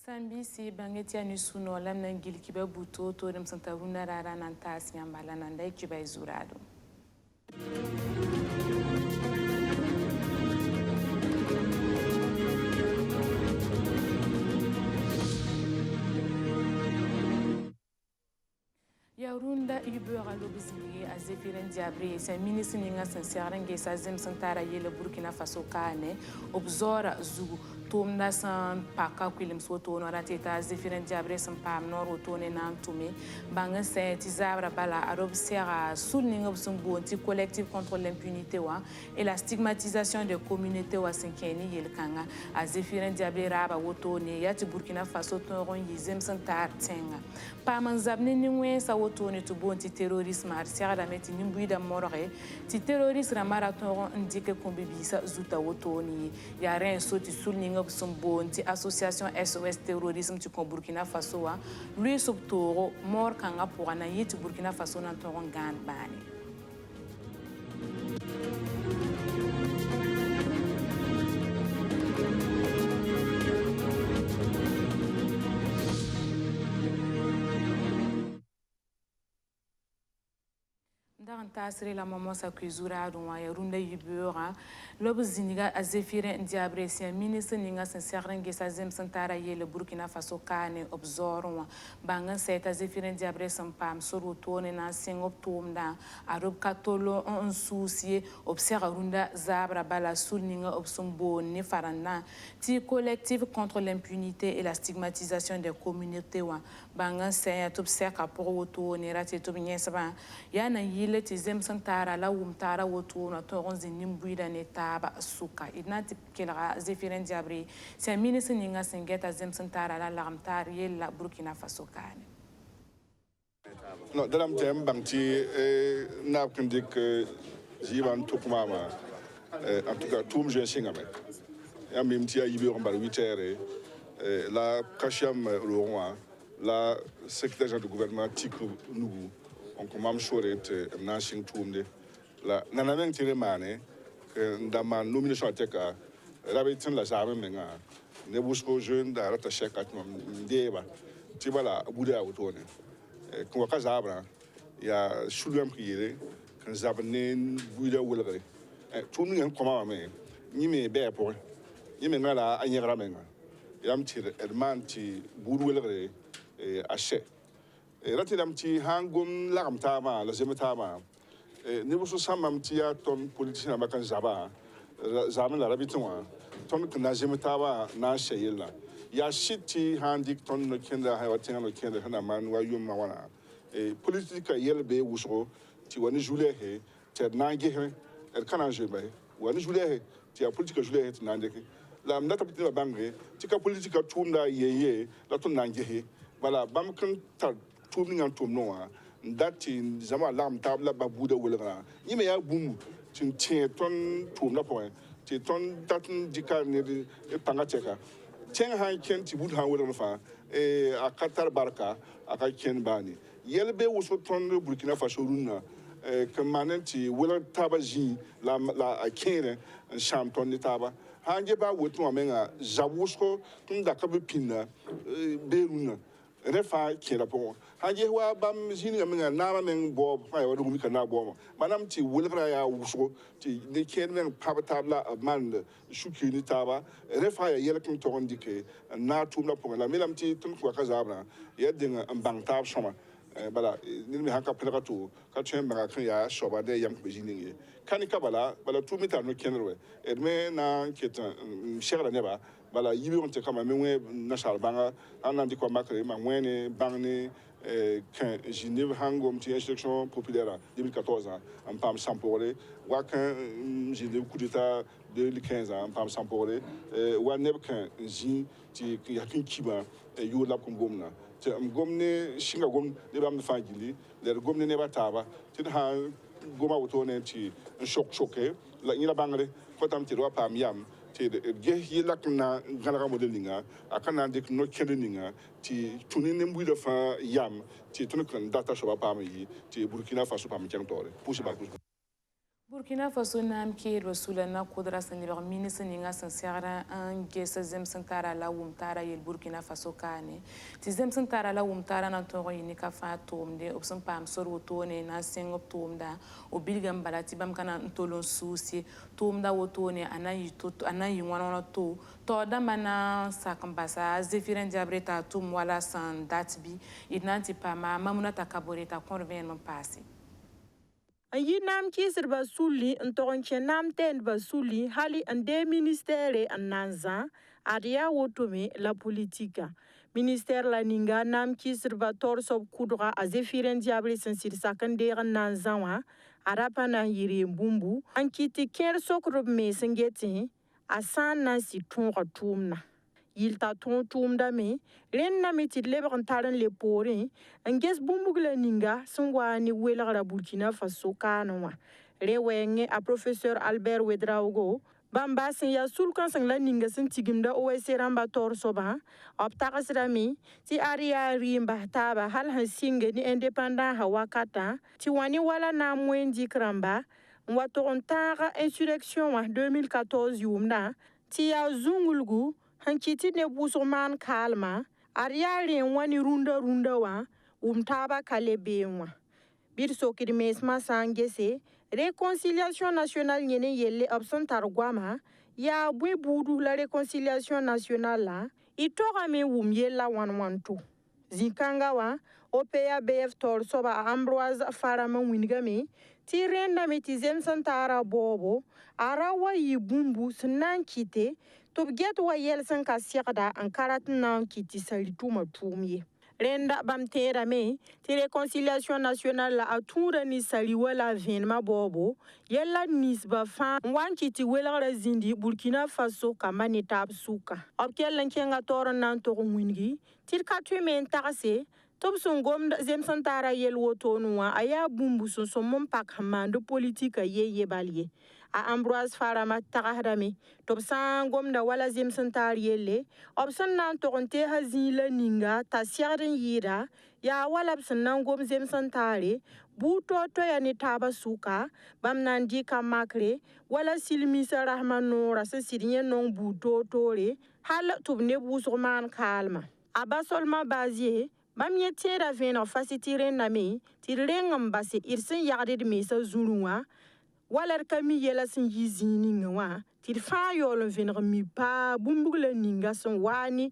Sambi si bangetia ni suno lam na ngil kiba buto to dem santa runa rara nan tas nyambala nan dai kiba izurado. Yaourunda Ibera Lobizmi, a Zéphirin Diabré, c'est un ministre Ninga Senserenge, sa Zem Santara Yele Burkina Faso Kane, Obzora Zugu, Tomna San Paka Quilim Soto, Norateta, Zéphirin Diabré, San Pam, Norotone Nantume, Bangan Saint Izabra Bala, Arobsera, Souling of Sumbo, anti-collectif contre l'impunité et la stigmatisation des communautés wa Sinkeni Yelkanga, a Zéphirin Diabré Raba Wotone, Yati Burkina Faso Toron Yizem Santar Tenga. Pamanzabne Ningwe sa wotone to bon ti terrorisme arsiara da meti nimbuida morore ti terrorisme marathon indique kombibisa zuta wotoni ya ren so ti sulninga bsum bon ti association SOS terrorisme ti kon Burkina Faso wa lui subtoro mor kanga pour na yiti Burkina Faso nan toron gan bani. Dans tasri la maman sa cuisura donc ya runda yibura lob ziniga azefire ndiabre si ministre ninga senserenge sa zem santara yele Burkina Faso kane obzorwa banga seta azefire ndiabre sampam sorotone na singop tomda arob katolo on souci observa runda zabra bala sulninga obsombo ne farana ti collectif contre l'impunité et la stigmatisation des communautés wa banga sey observa pour wotone rati to binyesaba yana yile ti zem santara la wumtara woto na toron zinimbuida netaba suka idnati kelra Zéphirin Diabré c'est ministre ninga singeta zem santara la lamtar yella Burkina Faso kane no dalam tem bangti na kundik jiban tukmama en tout cas tout je singame ya mimti ya yibe rombar 8h la kasham roi la secrétaire général du gouvernement Tikou Nougou on commence choret nashing toumde la nanameng tiremane ndama nomination ateka rabitin la jamais menga ne busco jeune da rata chekat ndeba tibala buda autone ko ka zabra ya shulum kiyere kan zabne buda wulgare toumni en comment me ni me be pour ni me ngala anyera menga yam tir edman ti budu wulgare ache ratilam ti hangum lagam tama la zemetama ne buso samam ti ya ton politicien ba kan zaba zaman la rabitwa ton kana zemetaba na sheyela ya shiti handik ton no kenda ha watenga no kenda na man wa yum wana politika yelbe wuso ti wani jule he te nange he kana jebe wani jule he ti ya politika jule he ti nange la mnata pitina bangre ti ka politika tumda yeye la ton nange he wala bam kan tar tourning en tournoi dati zama lam table babuda wulra ni me ya bum tin tin ton tourna point ti ton datin dikar ne e pangateka ten han ken ti bud han wulra fa a qatar barka aka ken bani yelbe wuso ton Burkina Faso runa que manenti wulra tabaji la akene champion ni taba hanje ba wotu amenga zawusko tun da kabe pinna beruna refa kira po haje wa bam jini nga na men bo fa wa dum kana bo manam ti wulra ya wuso ti ne ken men pabatabla man shuki ni taba refa ya yelkin to ndike na tumla po la melam ti tun ko kazabra yedin bang tab soma bala ni mi haka pela to ka chen ba kan ya shoba de yam ko jini kanika bala tumita no kenre edme na ketan shera neba bala yibi on te kama menwe national banga anandi ko makre ma mwene bangne kan Genève hangom ti élection populaire 2014 en pam sampore wa kan Genève coup d'état 2015 en pam sampore wa neb kan jin ti yakin kiba yo la ko gomna te gomne shinga gom de bam fa gili le gomne ne bataba ti ha goma wotone ti choqué la ni la bangre ko tam ti ro pam yam ti ge yelak na galaga modelinga akana dik no kedeninga ti tunine mbuida fa yam ti tunukan data shoba pam yi ti Burkina Faso pam tore pusi ba Burkina Faso nam ke rasula na kudra sanibag ministre ninga sansara an gesa zem santara la wumtara yel Burkina Faso kane ti zem santara la wumtara na to yini ka fa tomde opson pam soro tone na sengop tomda o bilgam balati bam kana ntolon susi tomda wotone anayi wana to da mana sakambasa zefiren diabreta tum wala san datbi idnanti pama mamuna takaboreta convention passé. Yi nam kisir basuli ntoronche nam ten basuli hali ande ministere ananza aria wotome la politika. Ministère la ninga nam kisir bator sob kudra azefiren diabri sensir sakandere nanzawa arapana yiri mbumbu ankiti ker sokrob me sengeti asan nansi tonga tumna. Il ta ton tumda me ren na mitit leber ntaren le pore nges bumbugla ninga sungwa ni wela Burkina Faso kanwa rewenge a professeur Albert Wedraogo bamba sen ya sulkan sang la ninga sen tigimda OSC ramba tor soba optagasrami ti aria rimba taba hal hansinge ni indépendant hawakata ti wani wala na mwendi kramba wato ontaga insurrection wa 2014 yumna ti ya zungulgu hankiti ne busoman kalma ariare wani runda wa umtaba kalebewa birso kirmesma sangese réconciliation nationale nyene yelle absent targwama ya bwe budu la réconciliation nationale la itora me yella 112 zikanga wa OPA BF tor soba Ambroise Farama wingame ti renda metizem santara bobo arawa yibumbu snankite to get wa yelsen ka siada an karat nan kiti salituma tumye renda bamtera me ti réconciliation nationale la atura ni sali wala venma bobo yella nisba fa wan kiti wela zindi Burkina Faso kamani tab suka opkel lankenga tor nan to wingi tir katu men tarse top sungom zem santara yel wotonwa aya bumbu son somon pak hamando politika ye balye a Ambroise Farama tagadame top sangom da wala zem santar yelle opson nan toronte hazila ninga ta siarin yira ya wala nan gom zem santare buto to ya ni taba suka bam nan di kamakre wala silmisa rahmano rasa sirinye non buto tore hal tubne busurman kalma abasolma bazie bam ye tera vena fasitire name tirengam base irsin yagde de mesa zulunwa wala kami yela sin yizini ngwa tirfa yolo venre mi pa bumbugla ninga son wani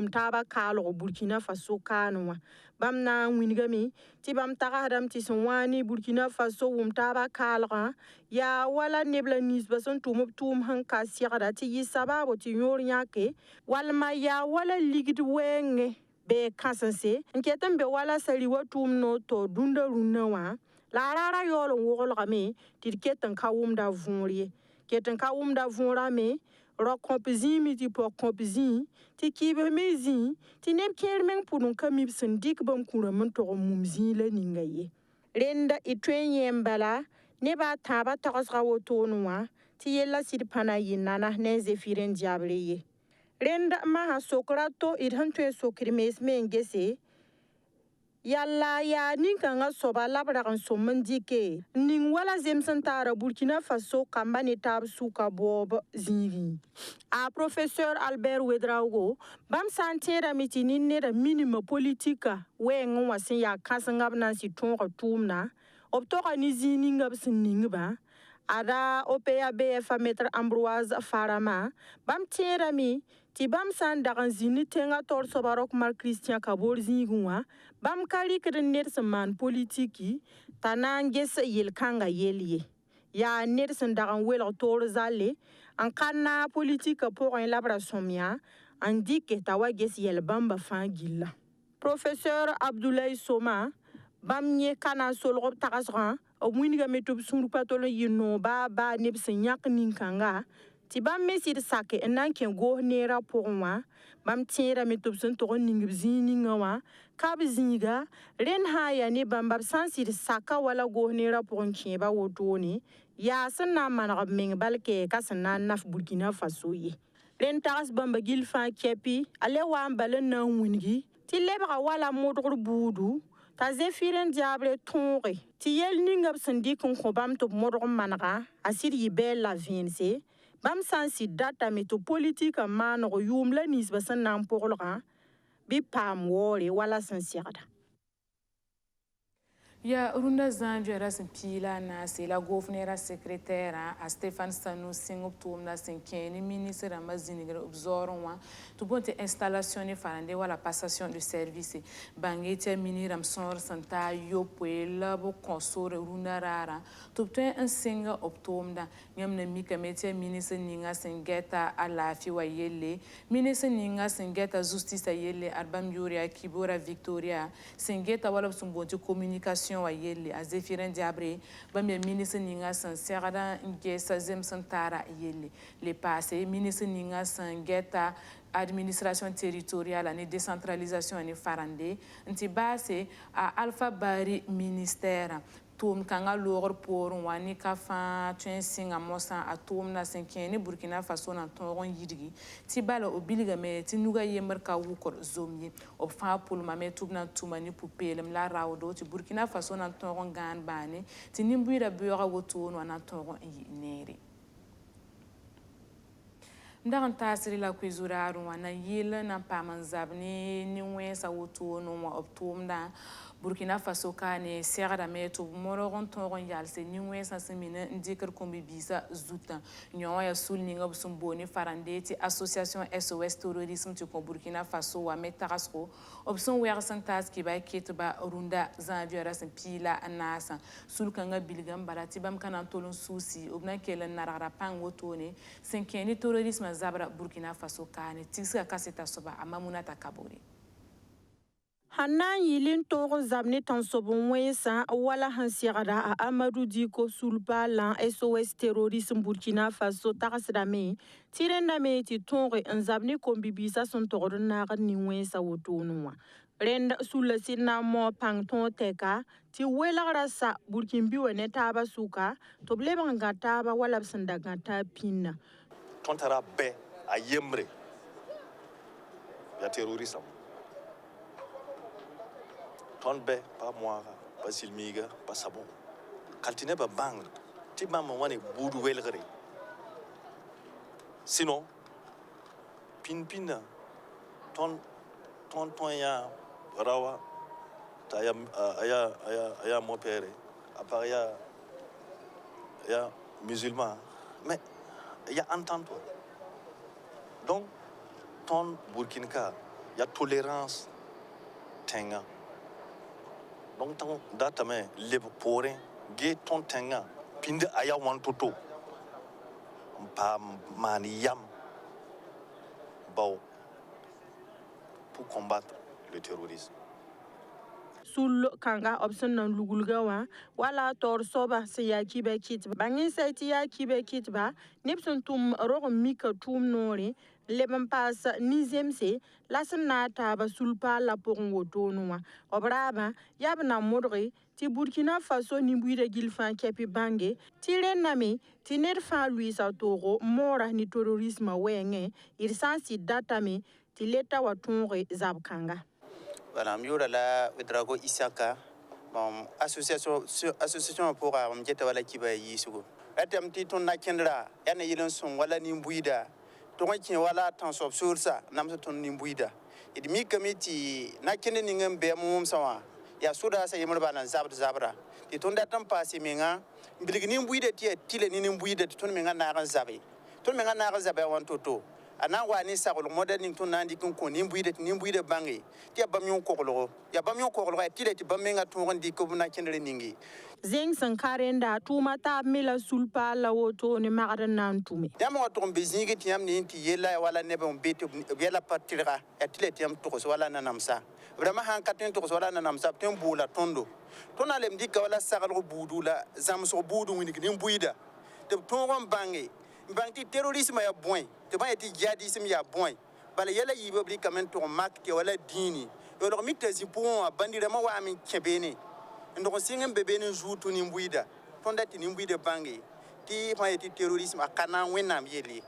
taba kalo Burkina Faso kanwa bam na wingami ti bam tagadam ti son wani Burkina Faso taba kalra ya wala nebla nisba son tum hanka siagada ti yisababo ti yor nyake walma ya wala ligid wenge be kasanse nketan be wala sali watum no to dunda runawa la rara yolo wogolga me tirketan kawumda vunri ketan kawumda vunra me ro kompzi mi ti po kompzi ti kibe mezi ti neb kermen pudun kamib sindik bam kura mun to mumzi la ningaye renda itwen yembala ne ba taba togsga wotonwa ti yella sirpana yinana ne zefiren diabreye renda maha sokrato idhantwe sokrimes mengese yalla ya ninkanga soba labragan somandike ning wala zem santara Burkina Faso kambani tab suka bob zingi a professeur Albert Wedraogo bam santera mitini ne da minimum politika wen wasin ya kasangab nan si tonga tumna optoka ni zini ngab siningba ada OPA BF maître Ambroise Farama bam tera mi ti bam san dagan zini tenga tor sobarok mar Christian Kabor zingwa bam kali kren nerseman politiki tananges yel kanga yelye ya nersen dagan wel tor zale an kana politika pour un labra somia andike tawages yel bamba fangilla professeur Abdoulaye Soma bam nye kana solrob tagasran o mwiniga metub sunu patolo yino ba nebsen yak ninkanga ti bam mesir sake nan ken go nera pourwa bam tira metub sun to ningib zininga wa kab zinga ren haya ne bam bab sansir saka wala go nera pour kin ba wotoni ya sanna man meng balke kasana naf Burkina Faso ye ren tagas bamba gilfa kepi ale wa mbalen na wingi ti lebra wala modur budu t'a Zéphirine Diabré tonge ti yel ninga sẽn dɩk n kõ bãmb tɩ b modg n manega a sɩd yɩ bɛɛl la vẽense bãmb sã n sɩd datame tɩ politik n maanog yʋʋm la ninsbã sẽn na n pʋglgã bɩ paam waoore wala sẽn segda. Ya runda zanjera sin pila na se la gouverneur secrétaire a Stéphane Sanou Singop tumna sin keni ministre amazinigra obzoronwa to bonte installation ni farande wala passation de service bangete miniram sor santa yo puela bo consore runda rara to ten un singa optomda nyamna mika mete ministre ninga singeta alafi wa yelle ministre ninga singeta justice yelle arbam yuria kibora victoria singeta wala sumbonte communication wa yelle a Zéphirine Diabré bambe ministre ninga san serada ngesa zem santara yelle le passé ministre ninga san geta administration territoriale et décentralisation et farande nti base a Alpha Bari ministère tom kanga logor por wani ka fa tuen singa mosa atom na senkeni Burkina Faso na tongon yidigi ti bala obiliga me ti nuga yemer ka wukor zomye o fa pul mame tubna tumani pupelem la rawdo ti Burkina Faso na tongon gan bane ti nimbuira buura woto no na tongon yineri ndagan tasiri la kwizuraru wana yile na pamanzabni ni wensa woto no wa optomda Burkina Faso kane serada meto morogon toron yalse niwe sa semine ndikar kombi bisa zuta nyo ya sul ninga busumboni farandeti association SOS terrorisme tu ko Burkina Faso wa metarasko opson wer santas ki ba ketba runda zanviera sen pila anasa sul kanga bilgam barati bam kana tolon susi obna kelen narara pang wotone senkeni terrorisme zabra Burkina Faso kane tisa kaseta soba amamuna takabori Hanan yilin togo zabne tan sobon wensa wala hansiagada a Amadou Diko sulpa lan SOS terrorisme Burkina Faso tagasdame tirendame ti tonge en zabne kombibisa son togo naga ni wensa wotonwa renda sulla sinna mo pang ton teka ti welagra sa Burkimbi wene taba suka to bleban gataba wala sanda gata pinna tontara be a yemre ya terrorisme ton be pa moira pa silmiga pa sabon kaltine ba bang ti mama wani budu welgare sinon pin ton ya rawa ta ya mon père à part ya musulman mais il y a entente donc ton Burkina il y a tolérance tenga donc tant data me lebe pore ge ton tenga pinde aya wan toto pa mani yam pour combattre le terrorisme sul kanga option nan lugulgawa wala tor soba se ya kibe kit bangin saiti ya kibe kit ba nipson tum rogo mika tum nore leben pas nizemse lasen na taba sulpa la pon wotonwa obraba yabna modre ti Burkina Faso ni buire gilfan kepi bange ti rename ti nerfa Luisa Togo mora ni terrorisme wenge irsansi datame ti leta watonre zabkanga. Voilà, miura la Wedrago Isaka, association pour Amjeta wala Kiba Yisugo. Atem Titon Nakendra, Yana Yilonson, wala Nimbuida, Tonkin wala Tansop Sursa, Namson Nimbuida. It me committee Nakening Beamum Sawa, Yasuda Sayamurban and Zabra. The Tondatam Passimina, beginning with it till an imbuida to Tonminga Zabi. Tonminga Zabe 1 to 2. Ana wani sa ko modern to nandi kun ko nimbuide bangi ti bamyon kokolo ya bamyon kokolo ti le ti bamenga to ndi ko na kenre ningi zeng sankarenda tuma ta mila sulpa la woto ne magada nan tume yam wato bezingi ti yam ni ti yela wala ne be mbete yela patira ya ti le ti yam to ko wala nanamsa vraiment han katen to ko wala nanamsa tem bula tondo to na lem dikka wala sagal ko budula zam so budu ni nimbuida te to ron bangi banti terrorisme ya boy te ba eti jihadisme ya boy bala yela yibo bli kamen to mak ke wala dini yo lo mi tezi pour bandira ma wa mi kebene ndo singen bebene jutu ni mbuida tonda ti ni mbuida bangi ti ma eti terrorisme akana wenam yeli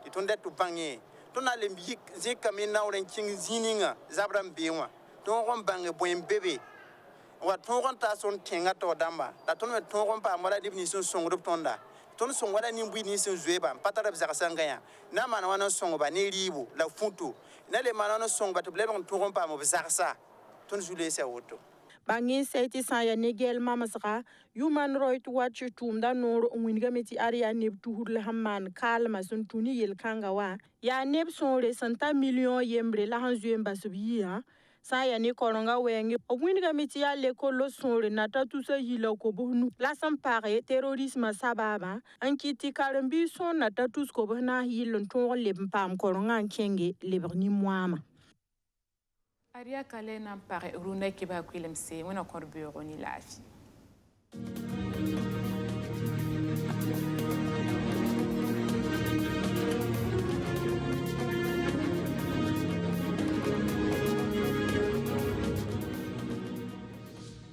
ti tonda to bangi to na le mbik ze kamen na oren king zininga zabram bewa to ron bangi boy bebe wa tõog n taa sõn tẽngã tao dãmba la tõnd me tõog n paam wala neb nins n sõngd b tõnda tõnd sõng wala nin-bui nins n zoeeba n pa tara b zagsã n gãyã na n maan wa n sõngba ne rɩɩbo la fũtu na le maan wa n sõngba tɩ b lebg n tõog n paam b zagsa tõnd zu-leesã woto Bangin seti saya negel mamasga Human Rights Watch tumda nor wingame ti aria neb tuhur hamman kalma sun tuni yel kanga wa ya neb sonre santa million yembre la hanzuen basbiya saya ni koronga wenge wingame ti ya lekolo sonre nata tusa yila ko bonu la sampare terrorisme sababa ankiti karambi son nata tus ko bana yilon ton leb pam koronga kenge leberni mwama Aria kale nan pare rune ki ba kwilemse wona korbe oni lafi